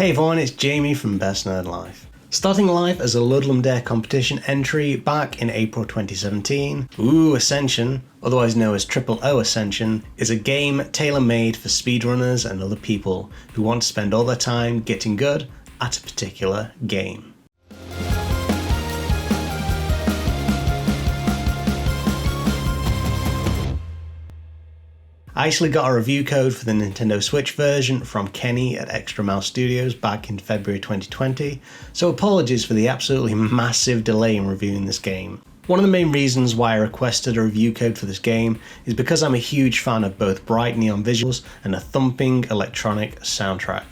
Hey everyone, it's Jamie from BestNerdLife. Starting life as a Ludlum Dare competition entry back in April 2017, oOo Ascension, otherwise known as oOo Ascension, is a game tailor-made for speedrunners and other people who want to spend all their time getting good at a particular game. I actually got a review code for the Nintendo Switch version from Kenny at Extra Mouse Studios back in February 2020, so apologies for the absolutely massive delay in reviewing this game. One of the main reasons why I requested a review code for this game is because I'm a huge fan of both bright neon visuals and a thumping electronic soundtrack.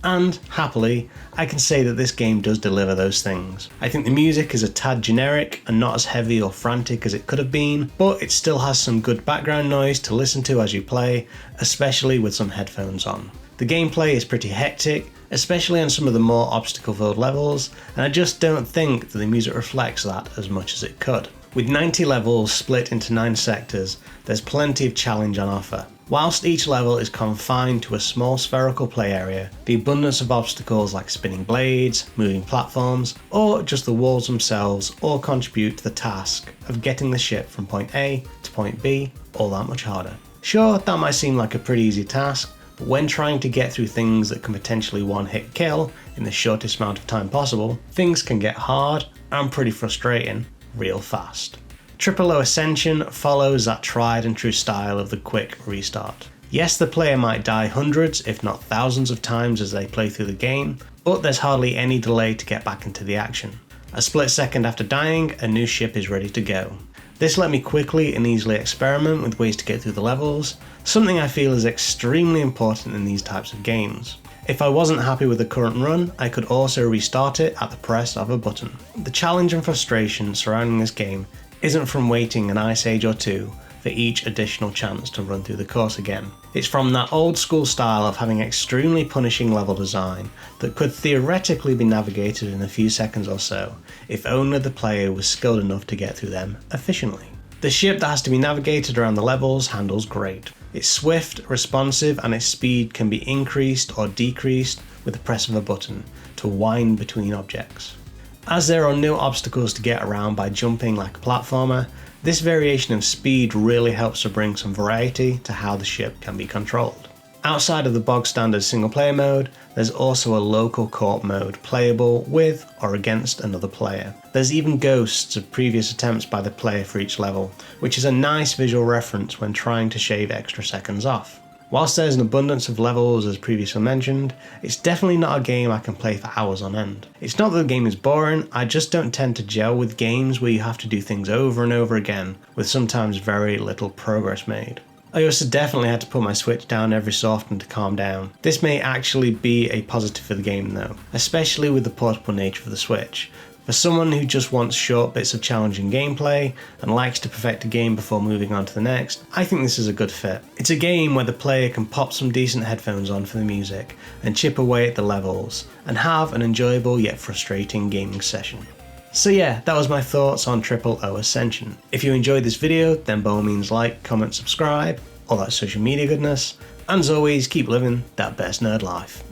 And, happily, I can say that this game does deliver those things. I think the music is a tad generic and not as heavy or frantic as it could have been, but it still has some good background noise to listen to as you play, especially with some headphones on. The gameplay is pretty hectic, especially on some of the more obstacle-filled levels, and I just don't think that the music reflects that as much as it could. With 90 levels split into 9 sectors, there's plenty of challenge on offer. Whilst each level is confined to a small spherical play area, the abundance of obstacles like spinning blades, moving platforms, or just the walls themselves all contribute to the task of getting the ship from point A to point B all that much harder. Sure, that might seem like a pretty easy task, but when trying to get through things that can potentially one-hit kill in the shortest amount of time possible, things can get hard and pretty frustrating real fast. oOo Ascension follows that tried and true style of the quick restart. Yes, the player might die hundreds, if not thousands of times as they play through the game, but there's hardly any delay to get back into the action. A split second after dying, a new ship is ready to go. This let me quickly and easily experiment with ways to get through the levels, something I feel is extremely important in these types of games. If I wasn't happy with the current run, I could also restart it at the press of a button. The challenge and frustration surrounding this game isn't from waiting an ice age or two for each additional chance to run through the course again. It's from that old school style of having extremely punishing level design that could theoretically be navigated in a few seconds or so, if only the player was skilled enough to get through them efficiently. The ship that has to be navigated around the levels handles great. It's swift, responsive, and its speed can be increased or decreased with the press of a button to wind between objects. As there are no obstacles to get around by jumping like a platformer, this variation of speed really helps to bring some variety to how the ship can be controlled. Outside of the bog standard single player mode, there's also a local co-op mode playable with or against another player. There's even ghosts of previous attempts by the player for each level, which is a nice visual reference when trying to shave extra seconds off. Whilst there's an abundance of levels as previously mentioned, it's definitely not a game I can play for hours on end. It's not that the game is boring, I just don't tend to gel with games where you have to do things over and over again, with sometimes very little progress made. I also definitely had to put my Switch down every so often to calm down. This may actually be a positive for the game though, especially with the portable nature of the Switch. For someone who just wants short bits of challenging gameplay and likes to perfect a game before moving on to the next, I think this is a good fit. It's a game where the player can pop some decent headphones on for the music and chip away at the levels and have an enjoyable yet frustrating gaming session. So yeah, that was my thoughts on oOo Ascension. If you enjoyed this video, then by all means like, comment, subscribe, all that social media goodness, and as always, keep living that best nerd life.